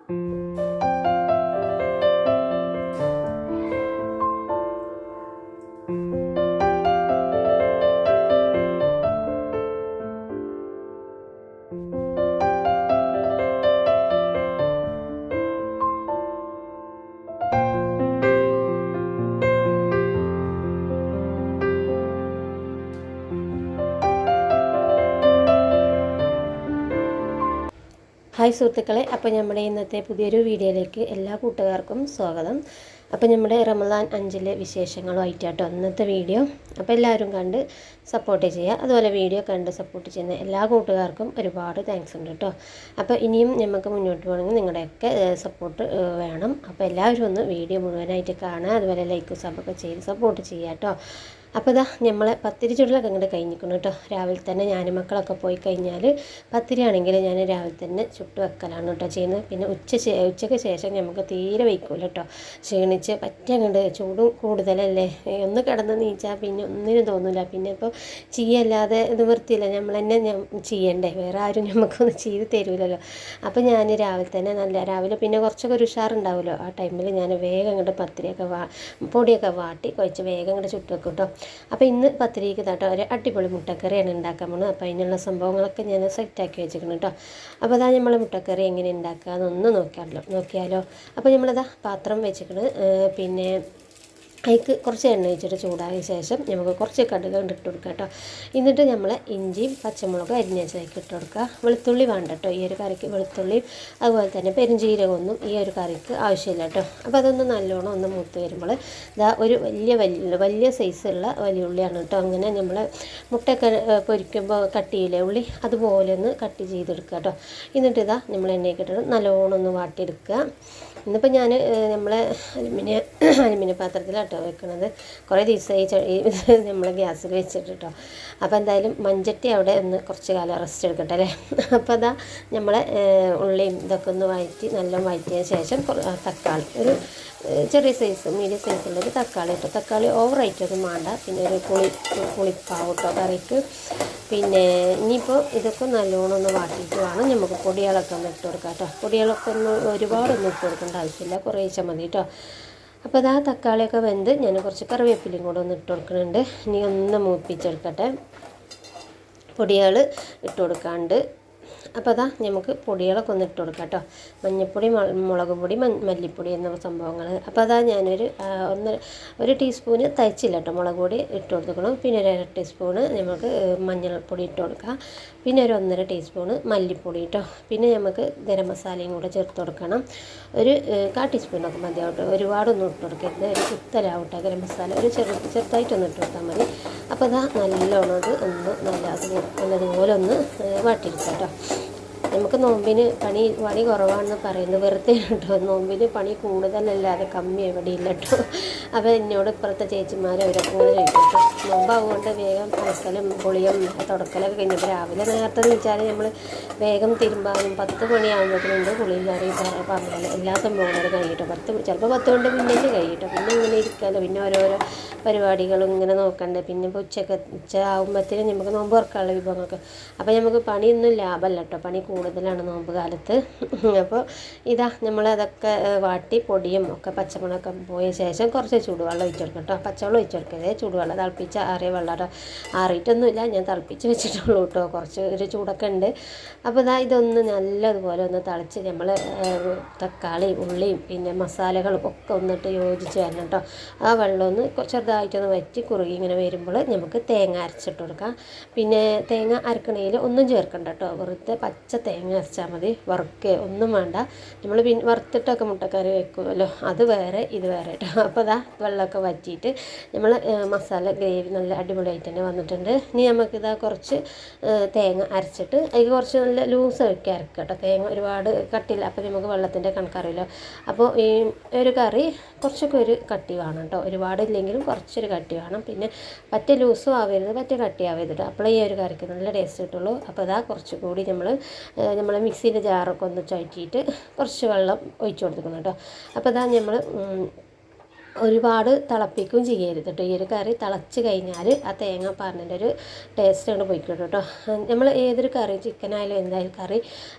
Hi സുഹൃത്തുക്കളെ, അപ്പോൾ നമ്മുടെ ഇന്നത്തെ പുതിയൊരു വീഡിയോയിലേക്ക് എല്ലാ കൂട്ടുകാർക്കും സ്വാഗതം. അപ്പോൾ നമ്മുടെ റമദാൻ 5 വിശേഷങ്ങളുമായിട്ടാട്ടോ ഇന്നത്തെ വീഡിയോ. അപ്പോൾ എല്ലാവരും കണ്ട് സപ്പോർട്ട് ചെയ്യുക. അതുപോലെ വീഡിയോ കണ്ട് സപ്പോർട്ട് ചെയ്യുന്ന എല്ലാ കൂട്ടുകാർക്കും ഒരുപാട് താങ്ക്സ് ഉണ്ട് കേട്ടോ. അപ്പോൾ ഇനിയും നമുക്ക് മുന്നോട്ട് പോകണമെങ്കിൽ നിങ്ങളുടെയൊക്കെ സപ്പോർട്ട് വേണം. അപ്പോൾ എല്ലാവരും ഒന്ന് വീഡിയോ മുഴുവനായിട്ട് കാണുക, അതുപോലെ ലൈക്ക് സബൊക്കെ ചെയ്ത് സപ്പോർട്ട് ചെയ്യുക കേട്ടോ. അപ്പോൾ ഇതാ നമ്മളെ പത്തിരി ചുടലൊക്കെ അങ്ങോട്ട് കഴിഞ്ഞിരിക്കണം കേട്ടോ. രാവിലെ തന്നെ ഞാൻ മക്കളൊക്കെ പോയി കഴിഞ്ഞാൽ പത്തിരി ആണെങ്കിൽ ഞാൻ രാവിലെ തന്നെ ചുട്ട് വെക്കലാണ് കേട്ടോ ചെയ്യുന്നത്. പിന്നെ ഉച്ചയ്ക്ക് ശേഷം നമുക്ക് തീരെ വയ്ക്കൂല കേട്ടോ, ക്ഷീണിച്ച് പറ്റ അങ്ങോട്ട് ചൂടും കൂടുതലല്ലേ, ഒന്ന് കിടന്ന് നീച്ചാൽ പിന്നെ ഒന്നിനും തോന്നില്ല. പിന്നെ ഇപ്പോൾ ചെയ്യല്ലാതെ നിവൃത്തിയില്ല, നമ്മൾ തന്നെ ചെയ്യണ്ടേ, വേറെ ആരും നമുക്കൊന്നും ചെയ്ത് തരൂലല്ലോ. അപ്പോൾ ഞാൻ രാവിലെ തന്നെ രാവിലെ പിന്നെ കുറച്ചൊക്കെ ഒരു ഉഷാറുണ്ടാവുമല്ലോ, ആ ടൈമിൽ ഞാൻ വേഗം അങ്ങോട്ട് പത്തിരിയൊക്കെ പൊടിയൊക്കെ വാട്ടി കുഴച്ച് വേഗം അങ്ങോട്ട് ചുട്ട് വെക്കും കേട്ടോ. അപ്പോൾ ഇന്ന് പത്തിരിക്ക് കേട്ടോ ഒരു അടിപൊളി മുട്ടക്കറിയാണ് ഉണ്ടാക്കാൻ പോകുന്നത്. അപ്പോൾ അതിനുള്ള സംഭവങ്ങളൊക്കെ ഞാൻ സെറ്റാക്കി വെച്ചിരിക്കണം കേട്ടോ. അപ്പോൾ അതാ നമ്മൾ മുട്ടക്കറി എങ്ങനെ ഉണ്ടാക്കാമെന്നൊന്ന് നോക്കിയാലോ. അപ്പോൾ നമ്മളിതാ പാത്രം വെച്ചിരിക്കണം. പിന്നെ അതിക്ക് കുറച്ച് എണ്ണ ഒഴിച്ചിട്ട് ചൂടായ ശേഷം നമുക്ക് കുറച്ച് കടുക് ഇട്ട് കൊടുക്കുക കേട്ടോ. എന്നിട്ട് നമ്മൾ ഇഞ്ചിയും പച്ചമുളകും അരിഞ്ഞ് വെച്ചതാക്കി ഇട്ട് കൊടുക്കുക. വെളുത്തുള്ളി വേണ്ട കേട്ടോ ഈ ഒരു കറിക്ക്, വെളുത്തുള്ളിയും അതുപോലെ തന്നെ പെരുംജീരകമൊന്നും ഈ ഒരു കറിക്ക് ആവശ്യമില്ല കേട്ടോ. അപ്പോൾ അതൊന്ന് നല്ലോണം ഒന്ന് മൂത്ത് വരുമ്പോൾ ഇതാ ഒരു വലിയ സൈസുള്ള വലിയ ഉള്ളിയാണ് കേട്ടോ. അങ്ങനെ നമ്മൾ മുട്ടയൊക്കെ പൊരിക്കുമ്പോൾ കട്ട് ചെയ്യില്ലേ ഉള്ളി, അതുപോലെ ഒന്ന് കട്ട് ചെയ്തെടുക്കുക കേട്ടോ. എന്നിട്ട് ഇതാ നമ്മൾ എണ്ണയൊക്കെ ഇട്ടിട്ട് നല്ലോണം ഒന്ന് വാട്ടിയെടുക്കുക. ഇന്നിപ്പോൾ ഞാൻ നമ്മളെ അലുമിനിയ പാത്രത്തിലാട്ടോ വെക്കണത്. കുറേ ദിവസമായി നമ്മൾ ഗ്യാസിൽ വെച്ചിട്ട് കേട്ടോ. അപ്പോൾ എന്തായാലും മൺചട്ടി അവിടെ ഒന്ന് കുറച്ച് കാലം റെസ്റ്റ് എടുക്കട്ടെ അല്ലേ. അപ്പോൾ അതാ നമ്മളെ ഉള്ളിയും ഇതൊക്കെ ഒന്ന് നല്ല വഴറ്റിയതിന് ശേഷം തക്കാളി ഒരു ചെറിയ സൈസ് മീഡിയം സൈസുള്ളൊരു തക്കാളി കേട്ടോ. തക്കാളി ഓവറായിട്ടൊന്നും വേണ്ട. പിന്നെ ഒരു പുളിപ്പാവ് കേട്ടോ കറിക്ക്. പിന്നെ ഇനിയിപ്പോൾ ഇതൊക്കെ നല്ലോണം ഒന്ന് വാട്ടിയിട്ട് വേണം നമുക്ക് പൊടികളൊക്കെ ഒന്ന് ഇട്ട് കൊടുക്കാം കേട്ടോ. പൊടികളൊക്കെ ഒരുപാടൊന്നും ഇട്ട് കൊടുക്കേണ്ട ആവശ്യമില്ല, കുറേശ്ശെ മതി കേട്ടോ. അപ്പോൾ അതാ തക്കാളിയൊക്കെ വെന്ത് ഞാൻ കുറച്ച് കറിവേപ്പിലയും കൂടെ ഒന്ന് ഇട്ട് കൊടുക്കുന്നുണ്ട്. ഇനി ഒന്ന് മൂപ്പിച്ചെടുക്കട്ടെ. പൊടികൾ ഇട്ട് കൊടുക്കാണ്ട്. അപ്പോൾ അതാ നമുക്ക് പൊടികളൊക്കെ ഒന്ന് ഇട്ട് കൊടുക്കാം കേട്ടോ. മഞ്ഞൾപ്പൊടി, മുളക് പൊടി, മല്ലിപ്പൊടി എന്ന സംഭവങ്ങൾ. അപ്പോൾ അതാ ഞാനൊരു ഒരു ടീസ്പൂണ് തയ്ച്ചില്ല കേട്ടോ മുളക് പൊടി ഇട്ട് കൊടുക്കണം. പിന്നെ ഒരു 1/2 ടീസ്പൂണ് നമുക്ക് മഞ്ഞൾപ്പൊടി ഇട്ട് കൊടുക്കാം. പിന്നെ ഒരു 1/2 ടീസ്പൂണ് മല്ലിപ്പൊടി കേട്ടോ. പിന്നെ നമുക്ക് ഗരം മസാലയും കൂടെ ചേർത്ത് കൊടുക്കണം. ഒരു 1/4 ടീസ്പൂണൊക്കെ മതിയാവട്ടെ, ഒരുപാടൊന്നും ഇട്ട് കൊടുക്കരുത്, ഒരു കുത്തലാവട്ടെ ഗരം മസാല, ഒരു ചെറുതായിട്ടൊന്ന് ഇട്ട് കൊടുത്താൽ മതി. അപ്പോൾ അതാ നല്ലോണം അത് ഒന്ന് നല്ലതുപോലെ ഒന്ന് വാട്ടിയെടുക്കാം കേട്ടോ. നമുക്ക് നോമ്പിന് പണി കുറവാണെന്ന് പറയുന്നത് വെറുതെ കേട്ടോ. നോമ്പിന് പണി കൂടുതലല്ലാതെ കമ്മി എവിടെയില്ല കേട്ടോ. അപ്പോൾ എന്നോട് ഇപ്പുറത്തെ ചേച്ചിമാർ അവരൊക്കെ ഇങ്ങനെ ചോദിക്കും. നോമ്പാവുകൊണ്ട് വേഗം അലക്കലും പൊളിയും തുടക്കലൊക്കെ കഴിഞ്ഞപ്പോൾ രാവിലെ നേരത്തെ എന്ന് വെച്ചാൽ നമ്മൾ വേഗം തിരുമ്പാനും 10 മണിയാകുമ്പോഴത്തേനുണ്ട് കുളിയും കറി പറഞ്ഞാൽ എല്ലാ സംഭവങ്ങളും കഴിയട്ടോ. ചിലപ്പോൾ 10 കൊണ്ട് പിന്നെ കഴിയട്ടോ. പിന്നെ ഇങ്ങനെ ഇരിക്കാമല്ലോ, പിന്നെ ഓരോരോ പരിപാടികളും ഇങ്ങനെ നോക്കണ്ടേ. പിന്നെ ഇപ്പോൾ ഉച്ച ആകുമ്പോഴത്തേനും നമുക്ക് നോമ്പ് തുറക്കാനുള്ള വിഭവങ്ങളൊക്കെ. അപ്പോൾ നമുക്ക് പണിയൊന്നും ലാഭമല്ല കേട്ടോ, പണി കൂടുതലാണ് നോമ്പ് കാലത്ത്. അപ്പോൾ ഇതാ നമ്മളതൊക്കെ വാട്ടി പൊടിയും ഒക്കെ പച്ചമുളകൊക്കെ പോയ ശേഷം കുറച്ച് ചൂടുവെള്ളം ഒഴിച്ച് കൊടുക്കും കേട്ടോ. പച്ചവെള്ളം ഒഴിച്ച് കൊടുക്കരുത്, ചൂടുവെള്ളം തിളപ്പിച്ച് ആറിയ വെള്ളം കേട്ടോ. ആറിയിട്ടൊന്നുമില്ല, ഞാൻ തിളപ്പിച്ച് വെച്ചിട്ടുള്ളൂ കേട്ടോ. കുറച്ച് ഒരു ചൂടൊക്കെ ഉണ്ട്. അപ്പോൾ ഇതാ ഇതൊന്ന് നല്ലതുപോലെ ഒന്ന് തിളച്ച് നമ്മൾ തക്കാളി ഉള്ളിയും പിന്നെ മസാലകളും ഒക്കെ ഒന്നിട്ട് യോജിച്ച് വരണം കേട്ടോ. ആ വെള്ളം ഒന്ന് ചെറുതായിട്ടൊന്ന് വറ്റി കുറുകി ഇങ്ങനെ വരുമ്പോൾ നമുക്ക് തേങ്ങ അരച്ചിട്ട് കൊടുക്കാം. പിന്നെ തേങ്ങ അരക്കണയിൽ ഒന്നും ചേർക്കണ്ട കേട്ടോ, വെറുതെ പച്ച തേങ്ങ അരച്ചാൽ മതി, വറുക്കുക ഒന്നും വേണ്ട. നമ്മൾ പിന്നെ വറുത്തിട്ടൊക്കെ മുട്ടക്കറി വെക്കുമല്ലോ, അത് വേറെ ഇത് വേറെ കേട്ടോ. അപ്പോൾ അതാ വെള്ളമൊക്കെ വറ്റിയിട്ട് നമ്മൾ മസാല ഗ്രേവി നല്ല അടിപൊളിയായിട്ട് തന്നെ വന്നിട്ടുണ്ട്. ഇനി നമുക്കിതാ കുറച്ച് തേങ്ങ അരച്ചിട്ട് അതിൽ കുറച്ച് നല്ല ലൂസ് ഒക്കെ അരക്കുക കേട്ടോ. തേങ്ങ ഒരുപാട് കട്ടിയില്ല, അപ്പോൾ നമുക്ക് വെള്ളത്തിൻ്റെ കണക്കറിയില്ലോ. അപ്പോൾ ഈ ഒരു കറി കുറച്ചൊക്കെ ഒരു കട്ടി വേണം കേട്ടോ, ഒരുപാടില്ലെങ്കിലും കുറച്ചൊരു കട്ടി വേണം. പിന്നെ പറ്റ ലൂസും ആവരുത്, പറ്റ കട്ടിയാവരുത് കേട്ടോ. അപ്പോൾ ഈ ഒരു കറിക്ക് നല്ല ടേസ്റ്റ് കിട്ടുള്ളൂ. അപ്പോൾ അതാ കുറച്ചുകൂടി നമ്മൾ മിക്സിൻ്റെ ജാറൊക്കെ ഒന്ന് ചുറ്റിയിട്ട് കുറച്ച് വെള്ളം ഒഴിച്ച് കൊടുക്കണം കേട്ടോ. അപ്പോൾ അതാ നമ്മൾ ഒരുപാട് തിളപ്പിക്കുകയും ചെയ്യരുത് കേട്ടോ. ഈ ഒരു കറി തിളച്ച് കഴിഞ്ഞാൽ ആ തേങ്ങ പറഞ്ഞതിൻ്റെ ഒരു ടേസ്റ്റ് കൊണ്ട് പോയിക്കോട്ടെ കേട്ടോ. നമ്മൾ ഏതൊരു കറി ചിക്കനായാലും എന്തായാലും കറി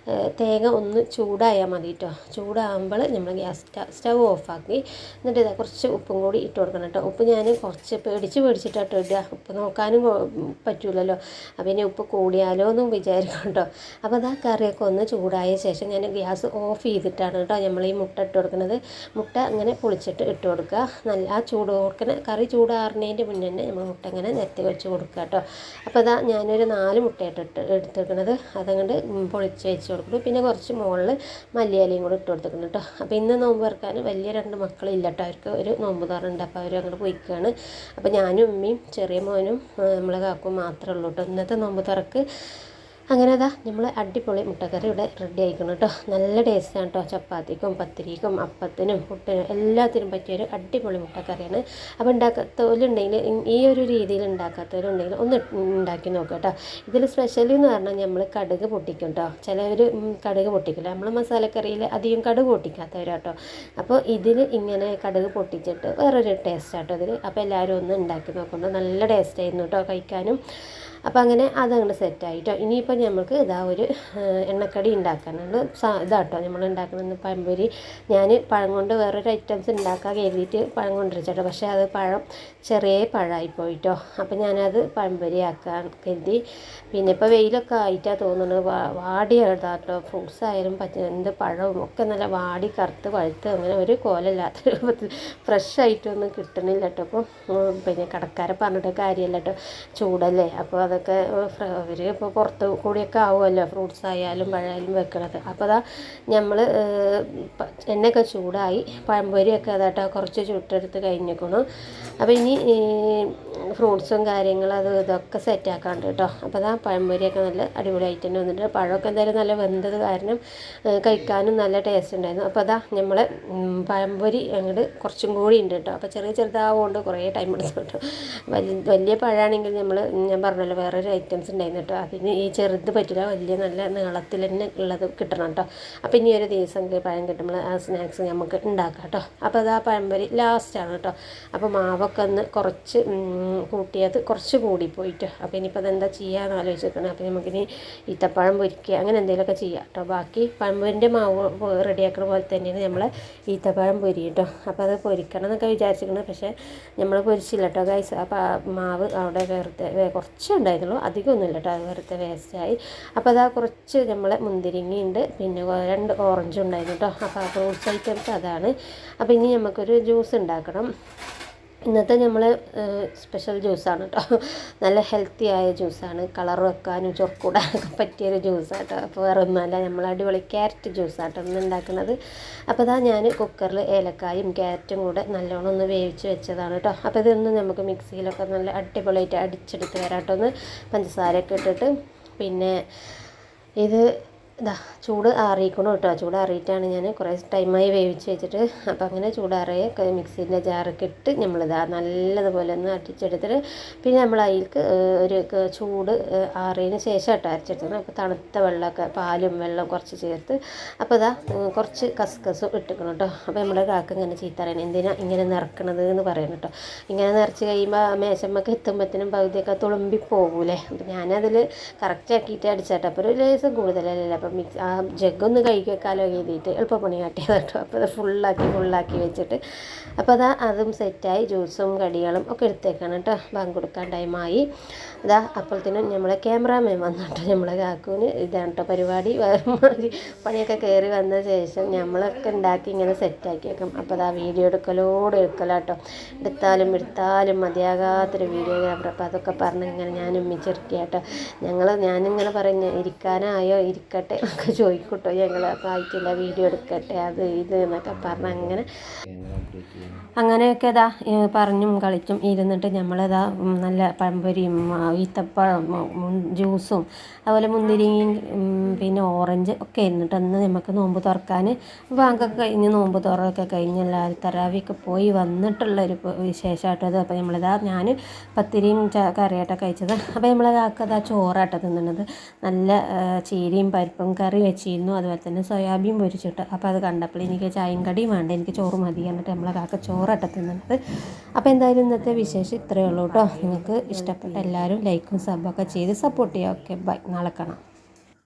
തേങ്ങ ഒന്ന് ചൂടായാൽ മതി കേട്ടോ. ചൂടാകുമ്പോൾ നമ്മൾ സ്റ്റവ് ഓഫാക്കി എന്നിട്ട് ഇതാ കുറച്ച് ഉപ്പും കൂടി ഇട്ട് കൊടുക്കണം കേട്ടോ. ഉപ്പ് ഞാൻ കുറച്ച് പേടിച്ചിട്ടാട്ടോ ഇടുക. ഉപ്പ് നോക്കാനും പറ്റൂലല്ലോ, അപ്പം ഇനി ഉപ്പ് കൂടിയാലോ എന്നും വിചാരിക്കും കേട്ടോ. അപ്പോൾ അതാ കറിയൊക്കെ ഒന്ന് ചൂടായ ശേഷം ഞാൻ ഗ്യാസ് ഓഫ് ചെയ്തിട്ടാണ് കേട്ടോ നമ്മൾ ഈ മുട്ട ഇട്ട് കൊടുക്കുന്നത്. മുട്ട അങ്ങനെ പൊളിച്ചിട്ട് ഇട്ട് കൊടുക്കുക. നല്ല ആ ചൂട് കൊടുക്കുന്ന കറി ചൂടാറുന്നതിൻ്റെ മുന്നേ തന്നെ നമ്മൾ മുട്ട ഇങ്ങനെ നിരത്തി വെച്ച് കൊടുക്കുക കേട്ടോ. അപ്പോൾ അതാ ഞാനൊരു 4 മുട്ടയായിട്ട് എടുത്തിരിക്കുന്നത്. അതങ്ങോട്ട് പൊളിച്ച് വെച്ച് കൊടുക്കുന്നു. പിന്നെ കുറച്ച് മുകളിൽ മല്ലിയിലയും കൂടി ഇട്ട് കൊടുത്തിട്ടുണ്ട് കേട്ടോ. അപ്പോൾ ഇന്ന് നോമ്പ് തുറക്കാൻ വലിയ 2 മക്കളില്ല കേട്ടോ. അവർക്ക് ഒരു നോമ്പ് തുറന്നുണ്ട്. അപ്പോൾ അവർ അങ്ങോട്ട് പോയിക്കുകയാണ്. അപ്പോൾ ഞാനും ഉമ്മയും ചെറിയ മോനും നമ്മളെ കാക്കും മാത്രമേ ഉള്ളൂ കേട്ടോ ഇന്നത്തെ നോമ്പ് തുറക്ക്. അങ്ങനെ അതാ നമ്മൾ അടിപൊളി മുട്ടക്കറി ഇവിടെ റെഡി ആയിക്കണം കേട്ടോ. നല്ല ടേസ്റ്റാണ് കേട്ടോ. ചപ്പാത്തിക്കും പത്തിരിക്കും അപ്പത്തിനും പുട്ടിനും എല്ലാത്തിനും പറ്റിയൊരു അടിപൊളി മുട്ടക്കറിയാണ്. അപ്പോൾ ഉണ്ടാക്കാത്തവരുണ്ടെങ്കിൽ ഈ ഒരു രീതിയിൽ ഉണ്ടാക്കാത്തവരുണ്ടെങ്കിൽ ഒന്ന് ഉണ്ടാക്കി നോക്കുക കേട്ടോ. ഇതിൽ സ്പെഷ്യൽ എന്ന് പറഞ്ഞാൽ നമ്മൾ കടുക് പൊട്ടിക്കും കേട്ടോ. ചിലവർ കടുക് പൊട്ടിക്കില്ല. നമ്മൾ മസാലക്കറിയിൽ അധികം കടുക് പൊട്ടിക്കാത്തവരാട്ടോ. അപ്പോൾ ഇതിൽ ഇങ്ങനെ കടുക് പൊട്ടിച്ചിട്ട് വേറൊരു ടേസ്റ്റാട്ടോ ഇതിൽ. അപ്പോൾ എല്ലാവരും ഒന്ന് ഉണ്ടാക്കി നോക്കുന്നുണ്ട്. നല്ല ടേസ്റ്റായിരുന്നു കേട്ടോ കഴിക്കാനും. അപ്പോൾ അങ്ങനെ അതങ്ങോട്ട് സെറ്റായിട്ടോ. ഇനിയിപ്പോൾ നമുക്ക് ഇതാ ഒരു എണ്ണക്കടി ഉണ്ടാക്കാനുണ്ട്. ഇതാട്ടോ നമ്മൾ ഉണ്ടാക്കുന്നത് പഴംപൊരി. ഞാൻ പഴം കൊണ്ട് വേറൊരു ഐറ്റംസ് ഉണ്ടാക്കാൻ കരുതിയിട്ട് പഴം കൊണ്ടുവച്ചേട്ടോ. പക്ഷേ അത് പഴം ചെറിയ പഴമായി പോയിട്ടോ. അപ്പോൾ ഞാനത് പഴംപൊരി ആക്കാൻ കരുതി. പിന്നെ ഇപ്പോൾ വെയിലൊക്കെ ആയിട്ടാണ് തോന്നുന്നത്. വാടിയതാട്ടോ. ഫ്രൂട്ട്സ് ആയാലും എന്ത് പഴവും ഒക്കെ നല്ല വാടി കറുത്ത് പഴുത്ത് അങ്ങനെ ഒരു കോലമില്ലാത്ത രൂപത്തിൽ ഫ്രഷ് ആയിട്ടൊന്നും കിട്ടണില്ല കേട്ടോ. അപ്പോൾ പിന്നെ കടക്കാരെ പറഞ്ഞിട്ട് കാര്യമല്ല കേട്ടോ, ചൂടല്ലേ. അപ്പോൾ അതൊക്കെ അവർ ഇപ്പോൾ പുറത്ത് കൂടിയൊക്കെ ആവുമല്ലോ ഫ്രൂട്ട്സ് ആയാലും പഴമായാലും വെക്കണത്. അപ്പോൾ അതാ നമ്മൾ എണ്ണയൊക്കെ ചൂടായി പഴംപൊരിയൊക്കെ അതാട്ടോ കുറച്ച് ചുട്ടെടുത്ത് കഴിഞ്ഞേക്കണം. അപ്പോൾ ഇനി ഫ്രൂട്ട്സും കാര്യങ്ങളും ഇതൊക്കെ സെറ്റാക്കാണ്ട് കേട്ടോ. അപ്പോൾ അതാ പഴംപൊരിയൊക്കെ നല്ല അടിപൊളിയായിട്ട് തന്നെ വന്നിട്ട് പഴമൊക്കെ എന്തായാലും നല്ല വെന്തത് കാരണം കഴിക്കാനും നല്ല ടേസ്റ്റ് ഉണ്ടായിരുന്നു. അപ്പോൾ അതാ നമ്മൾ പഴംപൊരി അങ്ങോട്ട് കുറച്ചും കൂടി ഉണ്ട് കേട്ടോ. അപ്പോൾ ചെറുതാവുകൊണ്ട് കുറേ ടൈം എടുത്തു കേട്ടോ. വലിയ പഴമാണെങ്കിൽ ഞാൻ പറഞ്ഞല്ലോ വേറൊരു ഐറ്റംസ് ഉണ്ടായിരുന്നു കേട്ടോ. അതിന് ഈ ചെറുത് പറ്റില്ല, വലിയ നല്ല നീളത്തിൽ തന്നെ ഉള്ളത് കിട്ടണം കേട്ടോ. അപ്പോൾ ഇനി ഒരു ദിവസം പഴം കിട്ടുമ്പോൾ ആ സ്നാക്സ് നമുക്ക് ഉണ്ടാക്കാം കേട്ടോ. അപ്പോൾ അത് ആ പഴംപൊരി ലാസ്റ്റാണ് കേട്ടോ. അപ്പോൾ മാവൊക്കെ ഒന്ന് കുറച്ച് കൂട്ടിയത് കുറച്ച് കൂടിപ്പോയിട്ടോ. അപ്പോൾ ഇനിയിപ്പോൾ അതെന്താ ചെയ്യാമെന്ന് ആലോചിച്ചിരിക്കണം. അപ്പോൾ നമുക്കിനി ഈത്തപ്പഴം പൊരിക്കുക അങ്ങനെ എന്തെങ്കിലുമൊക്കെ ചെയ്യാം കേട്ടോ. ബാക്കി പഴംപൊരിൻ്റെ മാവ് റെഡിയാക്കുന്ന പോലെ തന്നെയാണ് നമ്മൾ ഈത്തപ്പഴം പൊരി കേട്ടോ. അപ്പോൾ അത് പൊരിക്കണം എന്നൊക്കെ വിചാരിച്ചിരിക്കുന്നത്, പക്ഷേ നമ്മൾ പൊരിച്ചില്ല കേട്ടോ ഗൈസ്. അപ്പോൾ മാവ് അവിടെ വെറുതെ കുറച്ച് ഉണ്ടായിരുന്നുള്ളൂ, അധികമൊന്നുമില്ല കേട്ടോ. അത് വെറുതെ വേസ്റ്റായി. അപ്പോൾ അതാ കുറച്ച് നമ്മളെ മുന്തിരിങ്ങയുണ്ട്, പിന്നെ 2 ഓറഞ്ചും ഉണ്ടായിരുന്നു കേട്ടോ. അപ്പോൾ ആ ഫ്രൂട്ട്സ് ഐറ്റംസ് അതാണ്. അപ്പോൾ ഇനി നമുക്കൊരു ജ്യൂസ് ഉണ്ടാക്കണം. ഇന്നത്തെ നമ്മൾ സ്പെഷ്യൽ ജ്യൂസാണ് കേട്ടോ. നല്ല ഹെൽത്തി ആയ ജ്യൂസാണ്. കളർ വെക്കാനും ചൊറുക്കൂടാനൊക്കെ പറ്റിയൊരു ജ്യൂസാണ് കേട്ടോ. അപ്പോൾ വേറെ ഒന്നുമല്ല, നമ്മൾ അടിപൊളി ക്യാരറ്റ് ജ്യൂസാട്ടോ ഇന്ന് ഉണ്ടാക്കുന്നത്. അപ്പോൾ അതാ ഞാൻ കുക്കറിൽ ഏലക്കായും ക്യാരറ്റും കൂടെ നല്ലോണം ഒന്ന് വേവിച്ച് വെച്ചതാണ് കേട്ടോ. അപ്പോൾ ഇതൊന്ന് നമുക്ക് മിക്സിയിലൊക്കെ നല്ല അടിപൊളിയായിട്ട് അടിച്ചെടുത്ത് വരാം കേട്ടോ. ഒന്ന് പഞ്ചസാരയൊക്കെ ഇട്ടിട്ട് പിന്നെ ഇത് ഇതാ ചൂട് ആറിയിക്കണം കേട്ടോ. ചൂട് ആറിയിട്ടാണ് ഞാൻ കുറേ ടൈമായി വേവിച്ച് വെച്ചിട്ട്. അപ്പോൾ അങ്ങനെ ചൂടാറിയ മിക്സീൻ്റെ ജാറൊക്കെ ഇട്ട് നമ്മളിതാ നല്ലതുപോലെ ഒന്ന് അടിച്ചെടുത്തിട്ട് പിന്നെ നമ്മൾ അതിലേക്ക് ഒരു ചൂട് ആറിയതിന് ശേഷം കേട്ടോ അരച്ചെടുത്തത്. അപ്പോൾ തണുത്ത വെള്ളമൊക്കെ പാലും വെള്ളം കുറച്ച് ചേർത്ത് അപ്പോൾ ഇതാ കുറച്ച് കസ്കസും ഇട്ടിക്കണം കേട്ടോ. അപ്പോൾ നമ്മുടെ കാക്ക ഇങ്ങനെ ചീത്ത പറയണം, എന്തിനാ ഇങ്ങനെ നിറക്കണത് എന്ന് പറയണം കേട്ടോ. ഇങ്ങനെ നിറച്ച് കഴിയുമ്പോൾ മേശമ്മക്ക് എത്തുമ്പോഴത്തേനും പകുതിയൊക്കെ തുളുമ്പി പോകൂലേ. അപ്പോൾ ഞാനതിൽ കറക്റ്റ് ആക്കിയിട്ട് അടിച്ചാട്ടോ. അപ്പോൾ ഒരു ലേസം കൂടുതലല്ലേ. അപ്പോൾ ആ ജഗ്ഗൊന്ന് കഴുകി വെക്കാലോ എഴുതിയിട്ട് എളുപ്പപ്പണി കാട്ടിയത് കേട്ടോ. അപ്പോൾ അത് ഫുള്ളാക്കി വെച്ചിട്ട് അപ്പോൾ അതും സെറ്റായി. ജ്യൂസും കടികളും ഒക്കെ എടുത്തേക്കാണ് കേട്ടോ. ബാങ്ക് കൊടുക്കാൻ ടൈമായി. അപ്പോഴത്തേനും നമ്മളെ ക്യാമറാമാൻ വന്നിട്ട് നമ്മളെ കാക്കൂന് ഇതാണ് കേട്ടോ പരിപാടി. പണിയൊക്കെ കയറി വന്ന ശേഷം നമ്മളൊക്കെ ഉണ്ടാക്കി ഇങ്ങനെ സെറ്റാക്കി വെക്കും. അപ്പോൾ വീഡിയോ എടുക്കലാട്ടോ. എടുത്താലും മതിയാകാത്തൊരു വീഡിയോഗ്രാഫർ. അപ്പോൾ അതൊക്കെ പറഞ്ഞ് ഇങ്ങനെ ഞാനും മിച്ചിരിക്കാട്ടോ. ഞാനിങ്ങനെ പറഞ്ഞ് ഇരിക്കാനായോ ഇരിക്കട്ടെ ഒക്കെ ചോദിക്കൂട്ടോ ഞങ്ങൾ. അപ്പോൾ ആയിട്ടില്ല, വീഡിയോ എടുക്കട്ടെ അത് ഇത് എന്നൊക്കെ പറഞ്ഞ് അങ്ങനെയൊക്കെ പറഞ്ഞും കളിച്ചും ഇരുന്നിട്ട് നമ്മളിതാ നല്ല പഴംപൊരിയും ഈത്തപ്പഴം ജ്യൂസും അതുപോലെ മുന്തിരിയും പിന്നെ ഓറഞ്ച് ഒക്കെ ഇരുന്നിട്ട് അന്ന് നമുക്ക് നോമ്പ് തുറക്കാൻ ബാങ്കൊക്കെ കഴിഞ്ഞ് നോമ്പ് തുറയൊക്കെ കഴിഞ്ഞ് എല്ലാവരും തറാവിയൊക്കെ പോയി വന്നിട്ടുള്ളൊരു വിശേഷമായിട്ടോ അത്. അപ്പോൾ ഞാൻ പത്തിരിയും കറിയായിട്ടാണ് കഴിച്ചത്. അപ്പോൾ നമ്മളെ കാക്കതാ ചോറാട്ടോ തിന്നുന്നത്. നല്ല ചീരയും പരിപ്പും ചിക്കൻ കറി വെച്ചിരുന്നു, അതുപോലെ തന്നെ സോയാബീൻ പൊരിച്ചിട്ട്. അപ്പോൾ അത് കണ്ടപ്പോൾ എനിക്ക് ചായയും കടിയും വേണ്ട, എനിക്ക് ചോറ് മതി എന്നിട്ട് നമ്മളെ കാക്ക ചോറട്ട തിന്നുന്നത്. അപ്പോൾ എന്തായാലും ഇന്നത്തെ വിശേഷം ഇത്രയേ ഉള്ളൂ കേട്ടോ. നിങ്ങൾക്ക് ഇഷ്ടപ്പെട്ട എല്ലാവരും ലൈക്കും സബ്ബൊക്കെ ചെയ്ത് സപ്പോർട്ട് ചെയ്യുക. ഓക്കെ, ബൈ, നാളെ കാണാം.